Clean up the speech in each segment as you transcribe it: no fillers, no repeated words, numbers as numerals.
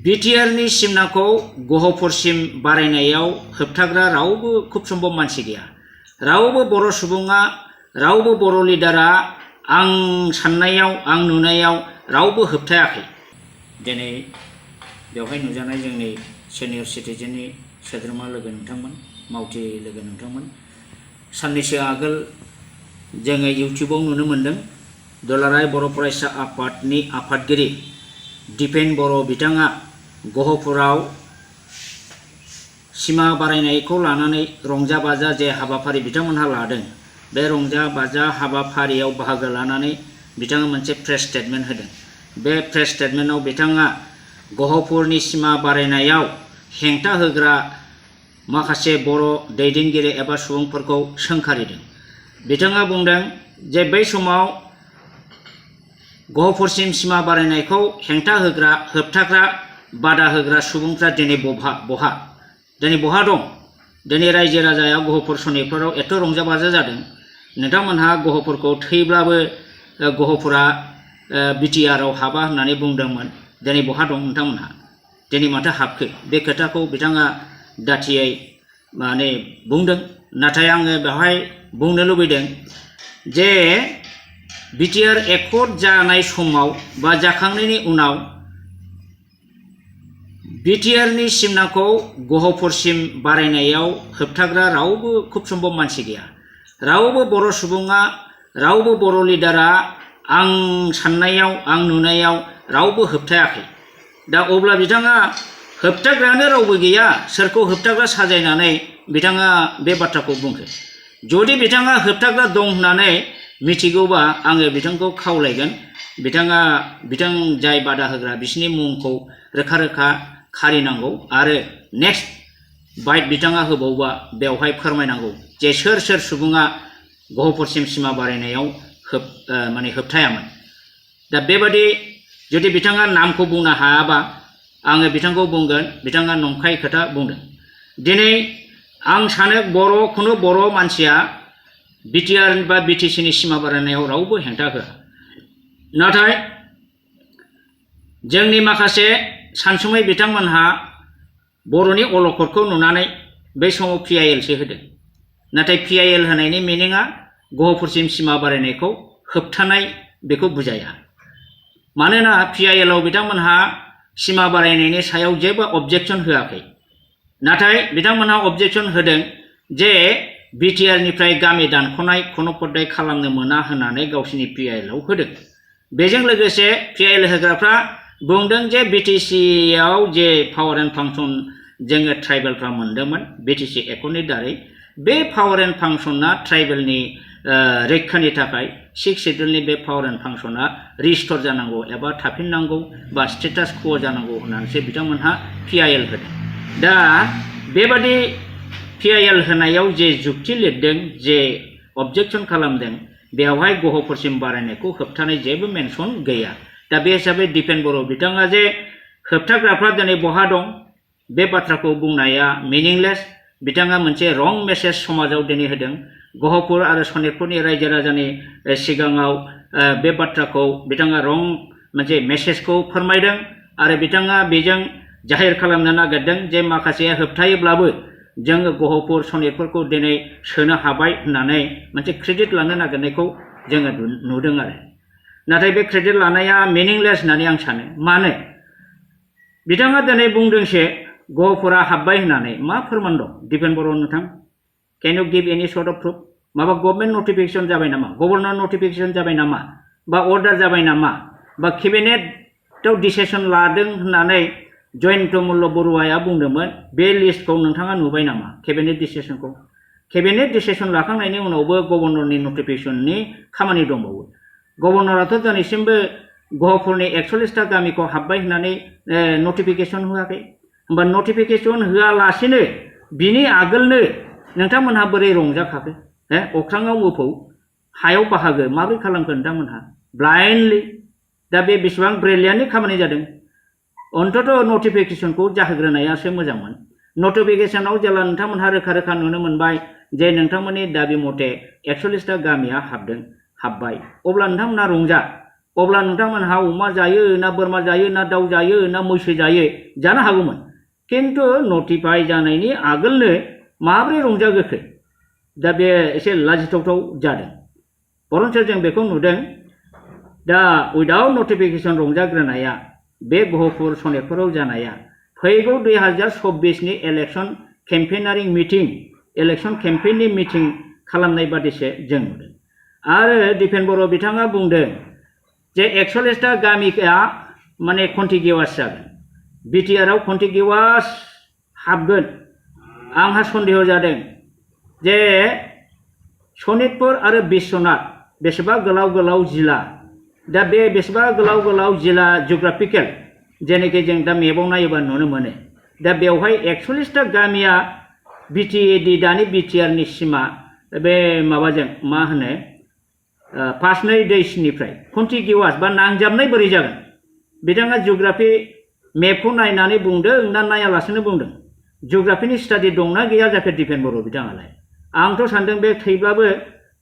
बिटिआरनि सिमनाखौ गहपुरसिम बारायनायाव होबथाग्रा रावबो खुब सम्भब मानसि गैया। रावबो बर' सुबुङा, रावबो बर' लिडारा आं साननायाव, आं नुनायाव रावबो होबथायाखै। दिनै बेवहाय नुजानाय जोंनि सिनियर सिटिजेननि सोद्रोमा लोगो नोंथांमोन, मावथि लोगो नोंथांमोन, साननैसो आगोल जोङो इउटिउबाव नुनो मोन्दों दुलाराय बर' फरायसा आफादनि आफादगिरि दिपेन बर' बिथाङा गहपुराव सिमा बारायनायखौ लानानै रंजा बाजा जे हाबाफारि बिथांमोनहा लादों, बे रंजा बाजा हाबाफारियाव बाहागो लानानै बिथाङा मोनसे प्रेस स्टेटमेन्ट होदों। बे प्रेस स्टेटमेन्टआव बिथाङा गहपुरनि सिमा बारायनायाव हेंथा होग्रा माखासे बर' दैदेनगिरि एबा सुबुंफोरखौ सोंखारिदों। बिथाङा बुंदों जे बै समाव गहपुरसिम सिमा बारायनायखौ हेंथा होग्रा, होबथाग्रा, बादा होग्रा सुबुंफ्रा दिनै बहा दं? दिनै रायजो राजाया गहपुर सनितपुराव एथ' रंजा बाजा जादों। नोंथांमोनहा गहपुरखौ थैब्लाबो गहपुरा बिटिआरआव हाबा होननानै बुंदोंमोन। दिनै बहा दं नोंथांमोनहा? दिनै माथो हाबखो? बे खोथाखौ बिथाङा दाथियै बुंदों। नाथाय आङो बेवहाय बुंनो लुबैदों जे बिटिआर एकर्ड जानाय समाव बा जाखांनायनि उनाव बिटिआरनि सिमनाखौ गहपुरसिम बारायनायाव होबथाग्रा रावबो खुब सम्भब मानसि गैया। रावबो बर' सुबुङा, रावबो बर' लिडारा आं साननायाव, आं नुनायाव रावबो होबथायाखै। दा अब्ला बिथाङा होबथाग्रायानो रावबो गैया, सोरखौ होबथाग्रा साजायनानै बिथाङा बे बाथ्राखौ बुंखो? जुदि बिथाङा होबथाग्रा दं होननानै मिथिगौबा आङो बिथांखौ खावलायगोन, बिथां जाय बादा होग्रा बिसोरनि मुंखौ रोखा रोखा खारिनांगौ आरो नेक्स्ट बाइट बिथाङा होबावबा बेवहाय फोरमायनांगौ जे सोर सुबुङा गहपुरसिम सिमा बारायनायाव होबथायामोन। दा बेबादि जुदि बिथाङा नामखौ बुंनो हायाबा आङो बिथांखौ बुंगोन बिथाङा नंखाय खोथा बुंदों। दिनै आं सानो खुनु बर' मानसिया बिटिआर बा बिटिसिनि सिमा बारायनायाव रावबो हेंथा होआ। नाथाय जोंनि माखासे सानसुमै बिथांमोनहा बर'नि अलखदखौ नुनानै बै समाव PILसो होदों। नाथाय PIL होनायनि मिनिङा गहपुरसिम सिमा बारायनायखौ होबथानाय बेखौ बुजाया। मानोना PILआव बिथांमोनहा सिमा बारायनायनि सायाव जेबो अबजेक्सन होआखै। नाथाय बिथांमोनहा अबजेक्सन होदों जे बिटिआरनिफ्राय गामि दानख'नाय खन'पद्दाय खालामनो मोना होननानै गावसिनि PILआव होदों। बेजों लोगोसे PIL होग्राफ्रा बुंदों जे BTCआव जे पावार एन्ड फांसन जोङो ट्राइबेलफ्रा मोनदोंमोन BTC एकर्डनि दारै, बे पावार एन्ड फांसना ट्राइबेलनि रैखानि थाखाय 6 सिड्युलनि बे पावार एन्ड फांसना रिस्टर जानांगौ एबा थाफिननांगौ बा स्टेटास क्व' जानांगौ होननानैसो बिथांमोनहा PIL होदों। दा बेबादि PIL होनायाव जे जुक्ति लिरदों, जे अबजेक्सन खालामदों, बेवहाय गहपुरसिम बारायनायखौ होबथानाय जेबो मेनसन गैया। दा बे हिसाबै दिपेन बर' बिथाङा जे होबथाग्राफ्रा दिनै बहा दं बे बाथ्राखौ बुंनाया मिनिंलेस। बिथाङा मोनसे रं मेसेज समाजाव दिनै होदों। गहपुर आरो सनितपुरनि रायजो राजानि सिगाङाव बे बाथ्राखौ बिथाङा रं मोनसे मेसेजखौ फोरमायदों आरो बिथाङा बेजों जाहिर खालामनो नागिरदों जे माखासे होबथायोब्लाबो जोङो गहपुर सनितपुरखौ दिनै सोनो हाबाय होननानै मोनसे क्रेडिट लानो नागिरनायखौ जोङो नुदों आरो। नाथाय बे क्रेडिट लानाया मिनिंलेस होननानै आं सानो। मानो? बिथाङा दिनै बुंदोंसो गहपुरा हाबबाय होननानै। मा फोरमान दं दिपेन बर' नोंथां? केन इउ गिभ एनि सर्ट अफ प्रुफ? माबा गभर्नमेन्ट नटिफिकेसन जाबाय नामा? गभर्नर नटिफिकेसन जाबाय नामा? बा अर्डार जाबाय नामा? बा केबिनेटआव डिसिसन लादों होननानै जयन्त मल्ल बरुवाया बुंदोंमोन, बे लिस्टखौ नोंथाङा नुबाय नामा? केबिनेट डिसिसनखौ? केबिनेट डिसिसन लाखांनायनि उनावबो गभर्नरनि नटिफिकेसननि खामानि दंबावो। गभर्नराथ' दिनैसिमबो गहपुरनि 41टा गामिखौ हाबबाय होननानै नटिफिकेसन होआखै। होमबा नटिफिकेसन होआलासिनो बिनि आगोलनो नोंथांमोनहा बोरै रंजाखाखो? अख्राङाव मोफौ हायाव बाहागो माबोरै खालामखो नोंथांमोनहा? ब्लाइन्डलि। दा बे बेसेबां ब्रिलियान्टनि खामानि जादों। अन्तत' नटिफिकेसनखौ जाहोग्रोनायासो मोजांमोन। नटिफिकेसनाव जेब्ला नोंथांमोनहा रोखा रोखा नुनो मोनबाय जे नोंथांमोननि दाबि मथे 41टा गामिया हाबबाय, अब्ला नोंथांमोनहा रंजा। अब्ला नोंथांमोनहा अमा जायो ना बोरमा जायो ना दाउ जायो ना मैसो जायो जानो हागौमोन किन्तु नटिफाइ जानायनि आगोलनो माबोरै रंजागोखो दा बे एसे लाजिथावथाव जादों बरन्स जों बेखौ नुदों दा उइदाउट नटिफिकेसन रंजाग्रोनाया बे गहपुर सनितपुराव जानाया फैगौ 2024 नि इलेक्शन केम्पेइनारिं मिटिं इलेक्शन केम्पेइननि मिटिं खालामनाय बादिसो जों नुदों आरो दिपेन बर' बिथाङा बुंदों जे 41टा गामिया माने कन्टिगिउवास जागोन बिटिआरआव कन्टिगिउवास हाबगोन आंहा सन्देह जादों जे सनितपुर आरो बिश्वनाथ बेसेबा गोलाव गोलाव जिल्ला दा बे बेसेबा गोलाव गोलाव जिल्ला जिअग्राफिकेल जेनेखि जों दा मेपाव नायोबा नुनो मोनो दा बेवहाय 41टा गामिया बिटिएडि दानि बिटिआरनि सिमा बे माबाजों मा होनो पासनै दैसनिफ्राय कन्टिगिउवास बा नांजाबनाय बोरै जागोन बिथाङा जिअग्राफि मेपखौ नायनानै बुंदों ना नायालासेनो बुंदों जिअग्राफिनि स्टाडि दंना गैया जाखो दिपेन बर' बिथाङालाय आंथ' सानदों बे थैब्लाबो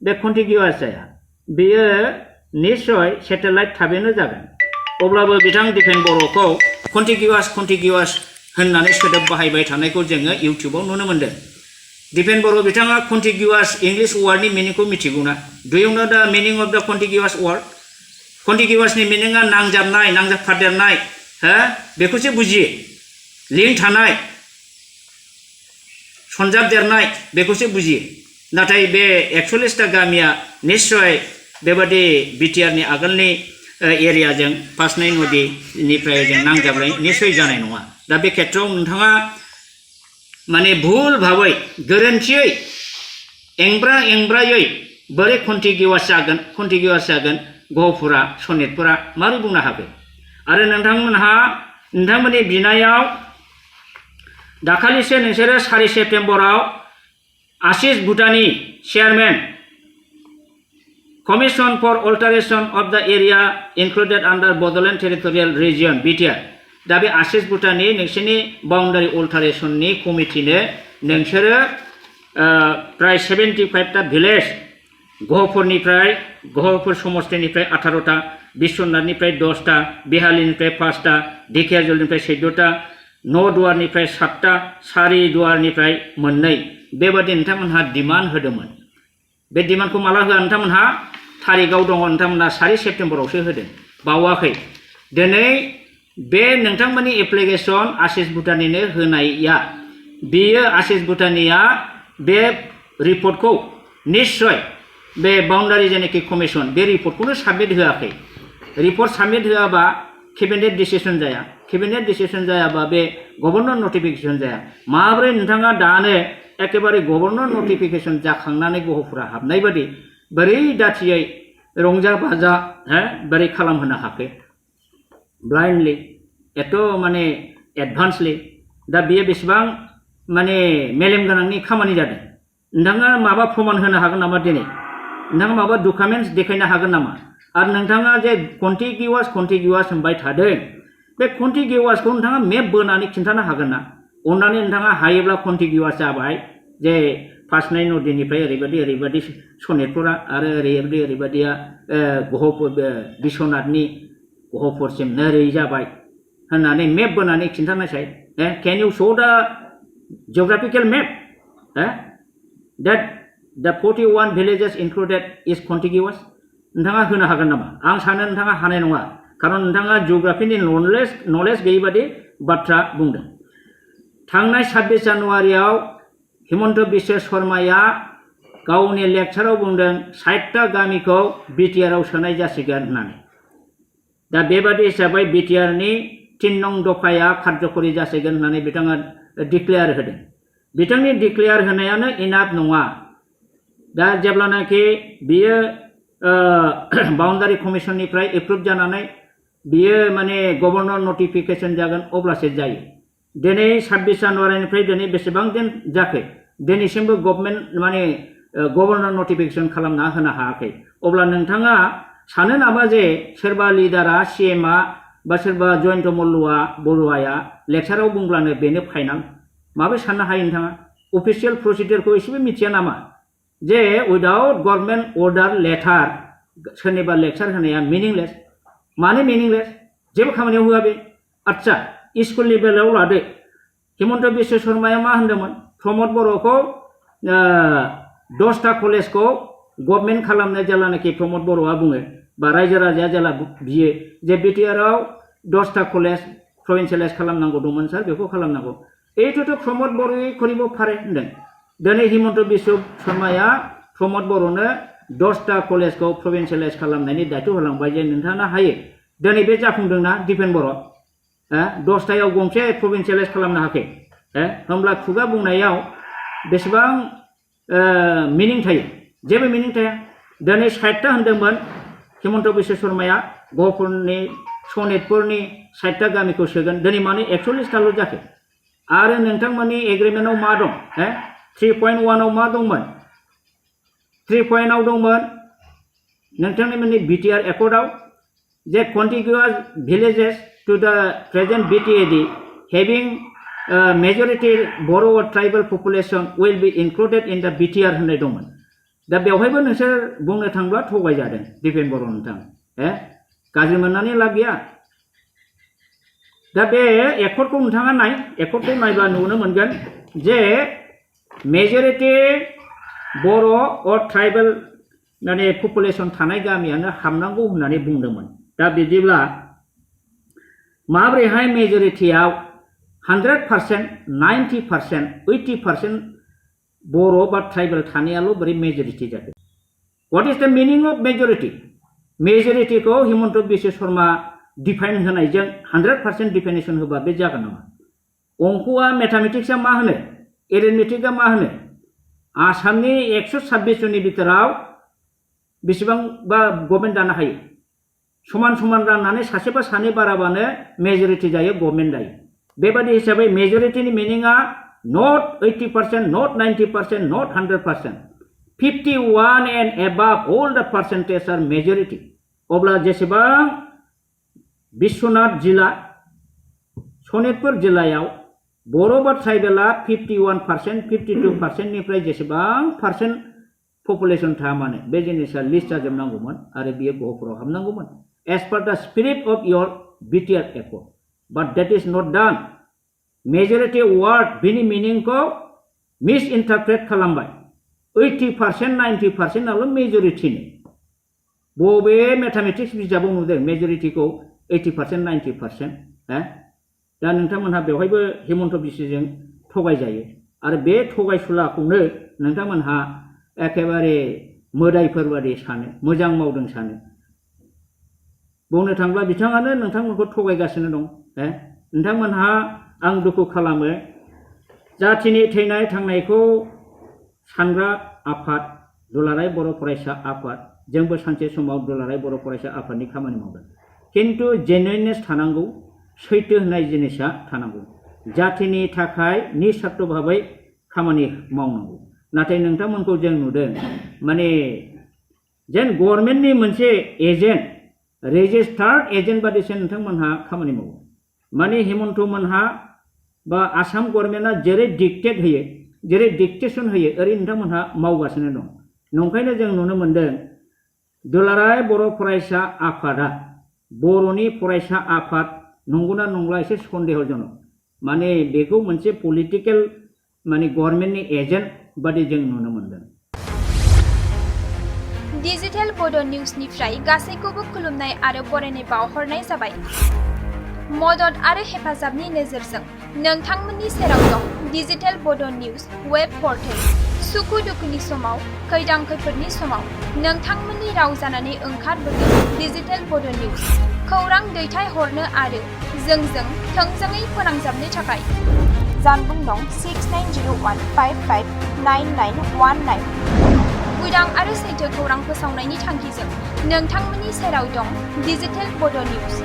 बे कन्टिगिउवास जाया बेयो निश्चय सेटेलाइट थाबैनो जागोन अब्लाबो बिथां दिपेन बर'खौ कन्टिगिउवास होननानै सोदोब बाहायबाय थानायखौ जोङो इउटिउबाव नुनो मोन्दों दिपेन बर' बिथाङा कन्टिगिउवास इंलिश वार्डनि मिनिंखौ मिथिगौ ना डु यु नो दा मिनिं अफ दा कन्टिगिउवास वार्ड कन्टिगिउवासनि मिनिंआ नांजाबनाय नांजाबफादेरनाय हो बेखौसो बुजियो लिंक थानाय सनजाबदेरनाय बेखौसो बुजियो नाथाय बे 41टा गामिया निश्चय बेबादि बिटिआरनि आगोलनि एरियाजों पासनै नदीनिफ्राय जों नांजाबनाय निश्चय जानाय नङा दा बे खेत्रआव नोंथाङा माने भुल भाबै गोरोन्थियै एंब्रायै बोरै कन्टिगिउवास जागोन गहपुरा सनितपुरा मारै बुंनो हागोन आरो नोंथांमोननि बिनायाव दाखालिसो नोंसोरो 4 सेप्तेम्बराव Ashish Bhutani chairman commission for alteration of the area included under Bodoland territorial region BTR दा बे आशिष भुटानी नोंसोरनि बाउन्डारि अल्टारेशननि कमिटिनो नोंसोरो प्राय 75टा भिलेज गहपुर समष्टिनिफ्राय 18टा बिश्वनाथनिफ्राय 10टा बिहालीनिफ्राय 5टा ढेकियाजुलिनिफ्राय 14टा न'दुवारनिफ्राय 7टा सारिदुवारनिफ्राय 2 बेबादि नोंथांमोनहा डिमान्ड होदोंमोन बे डिमान्डखौ माला होआ नोंथांमोनहा थारिखआव दङ नोंथांमोनहा 4 सेप्तेम्बरावसो होदों बावाखै दिनै बे नोंथांमोननि एप्लिकेशन आशिष भुटानीनो होनाया बेयो आशिष भुटानीया बे रिपर्टखौ निश्चय बे बाउन्डारि जेनेखि कमिशन बे रिपर्टखौनो साबमिट होआखै रिपर्ट साबमिट होआबा केबिनेट डिसिसन जाया केबिनेट डिसिसन जायाबा बे गभर्नर नटिफिकेशन जाया माब्रै नोंथाङा दानो एकेबारे गभर्नर नटिफिकेशन जाखांनानै गहपुरा हाबनाय बादि बोरै दाथियै रंजा बाजा बोरै खालामहोनो हाखो ब्लाइन्डलि एथ' माने एडभान्सलि दा बेयो बेसेबां माने मेलेम गोनांनि खामानि जादों नोंथाङा माबा प्रमाण होनो हागोन नामा दिनै नोंथाङा माबा डकुमेन्ट्स देखायनो हागोन नामा आरो नोंथाङा जे कन्टिगिउवास होनबाय थादों बे कन्टिगिउवासखौ नोंथाङा मेप बोनानै खिन्थानो हागोन ना अन्नानै नोंथाङा हायोब्ला कन्टिगिउवास जाबाय जे पासनै नदीनिफ्राय ओरैबायदि सनितपुरा आरो ओरैबायदिया बिश्वनाथनि गहपुरसिम नोरै जाबाय होननानै मेप बोनानै खिन्थानायसाय कैन यू शो द जिअग्राफिकल map that the 41 villages included is contiguous नोंथाङा होनो हागोन नामा आं सानो नोंथाङा हानाय नङा खारन नोंथाङा जिअग्राफिनि नलेज गैयै बादि बाथ्रा बुंदों थांनाय 26 जानुवारियाव हिमन्त बिश्व शर्माया गावनि लेक्चाराव बुंदों 60टा गामिखौ बिटिआरआव सोनाय जासिगोन होननानै दा बेबादि हिसाबै बिटिआरनि 3 नं दफाया कार्यकरि जासिगोन होननानै बिथाङा डिक्लेयार होदों बिथांनि डिक्लेयार होनायानो इनाफ नङा दा जेब्लानाखि बियो बाउन्डारि कमिशननिफ्राय एप्रुभ जानानै बियो माने गभर्नर नटिफिकेशन जागोन अब्लासो जायो दिनै 26 जानुवारिनिफ्राय दिनै बेसेबां दिन जाखो दिनैसिमबो गभर्नमेन्ट माने गभर्नर नटिफिकेशन खालामना होनो हायाखै अब्ला नोंथाङा सानो नामा जे सोरबा लिडारा सीएमआ बा सोरबा जयन्त मल्लआ बरुवाया लेक्चाराव बुंब्लानो बेनो फाइनाल माबोरै साननो हायो नोंथाङा अफिसियेल प्रसिडियरखौ एसेबो मिथिया नामा जे उइदाउट गभर्नमेन्ट अर्डार लेटार सोरनिबा लेक्चार होनाया मिनिंलेस माने मीनिंलेस जेबो खामानियाव होआ बे आच्छा स्कुलनि बेलायाव लादो हिमन्त बिश्व शर्माया मा होनदोंमोन प्रमद बर'खौ 10टा कलेजखौ गभर्नमेन्ट खालामनो जेलानाखि प्रमद बर'आ बुङो बा रायजो राजाया जेला बियो जे बिटिआरआव 10टा कलेज प्रभिन्सियेलाइज खालामनांगौ दंमोन सार बेखौ खालामनांगौ এইটোতো प्रमद बर'यै কৰিব পাৰে होनदों दिनै हिमन्त बिश्व शर्माया प्रमद बर'नो 10टा कलेजखौ प्रभिन्सियेलाइज खालामनायनि दायित्व होलांबाय जे नोंथाङा हायो दिनै बे जाफुंदोंना दिपेन बर' 10टायाव गंसे प्रभिन्सियेलाइज खालामनो हायाखै होमब्ला खुगा बुंनायाव बेसेबां मिनिं थायो जेबो मिनिं थाया दिनै 60टा होनदोंमोन हिमन्त बिश्व शर्माया गहपुरनि सनितपुरनि 60टा गामिखौ सोगोन दिनै माने 41टाल' जाखो आरो नोंथांमोननि एग्रिमेन्टआव मा दं 3.1आव मा दंमोन 3.आव दंमोन नोंथांमोननि बिटिआर एकर्डआव जे contiguous villages to the present BTAD having majority Boro' tribal population will be included in the BTR होननाय दंमोन दा बेवहायबो नोंसोर बुंनो थांब्ला थगायजादों दिपेन बर' नोंथां गाज्रि मोननानै लाब गैया दा बे एकर्डखौ नोंथाङा नाय एकर्डखौ नायब्ला नुनो मोनगोन जे मेजरिटी बर' अर ट्राइबल माने पपुलेशन थानाय गामियानो हाबनांगौ होननानै बुंदोंमोन दा बिदिब्ला माब्रैहाय मेजरिटीआव 100% 90% 80% बर' बा ट्राइबल थानायाल' बोरै मेजरिटी जादों what is the meaning of majority मेजरिटीखौ हिमन्त बिश्व शर्मा डिफाइन होनायजों 100% डिफिनेशन होबा बे जागोन नामा अंकआ मैथमेटिक्सआ मा होनो एरिथमेटिकआ मा होनो आसामनि 126 जननि बिथोराव बेसेबां बा गभर्नमेन्ट दानो हायो समान समान राननानै सासे बा सानै बाराबानो मेजरिटी जायो गभर्नमेन्ट जायो बेबादि हिसाबै मेजरिटीनि मिनिंआ not 80% not 90% not 100% 51 and above all the percentage are majority अब्ला जेसेबां बिश्वनाथ जिल्ला सनितपुर जिल्लायाव बर' बा ट्राइबेला 51% 52% निफ्राय जेसेबां पार्सेन्ट पपुलेशन थाया मानो बे जिनिसा लिस्ट जाजोबनांगौमोन आरो बियो गहपुराव हाबनांगौमोन as per the spirit of your BTR accord but that is not done majority ward बिनि मिनिंखौ मिसइन्टारप्रेट खालामबाय 80% 90% आल' मेजरिटीनि बबे मैथमेटिक्स बिजाबाव नुदों मेजरिटीखौ 80% 90% दा नोंथांमोनहा बेवहायबो हिमन्त बिश्वजों थगायजायो आरो बे थगायसुलाखौनो नोंथांमोनहा एखेबारे मोदायफोर बादि सानो मोजां मावदों सानो बुंनो थांब्ला बिथाङानो नोंथांमोनखौ थगायगासिनो दं नोंथांमोनहा आं दुखु खालामो जाथिनि थैनाय थांनायखौ सानग्रा आफाद दुलाराय बर' फरायसा आफाद जोंबो सानसे समाव दुलाराय बर' फरायसा आफादनि खामानि मावदों किन्तु जेनुइननेस थानांगौ सैथो होननाय जिनिसा थानांगौ जाथिनि थाखाय निस्वार्थ भाबै खामानि मावनांगौ नाथाय नोंथांमोनखौ जों नुदों माने जेन गभर्नमेन्टनि मोनसे एजेन्ट रेजिस्टार्ड एजेन्ट बादिसो नोंथांमोनहा खामानि मावो माने हिमन्त मोनहा बा आसाम गभर्नमेन्टआ जेरै डिक्टेट होयो जेरै डिक्टेसन होयो ओरै नोंथांमोनहा मावगासिनो दं नंखायनो जों नुनो मोनदों दुलाराय बर' फरायसा आफादा बर'नि फरायसा आफाद नंगौना नंला एसे सन्देहजनक माने बेखौ मोनसे पलिटिकेल माने गभर्नमेन्टनि एजेन्ट बादि जों नुनो मोनदों डिजिटेल बड' निउसनिफ्राय गासैखौबो खुलुमनाय आरो बरायनाय बावहरनाय जाबाय मदद आरो हेफाजाबनि नोजोरजों नोंथांमोननि सेराव दं डिजिटेल बड' निउस वेब पर्टेल सुखु दुखुनि समाव खैदां खैफोदनि समाव नोंथांमोननि राव जानानै ओंखारबोदों डिजिटेल बड' निउस खौरां दैथायहरनो आरो जोंजों थोंजोङै फोनांजाबनो थाखाय जानबुं नं 6901559919 उदां आरो सैथो खौरां फोसावनायनि थांखिजों नोंथांमोननि सेराव दं डिजिटेल बड' निउस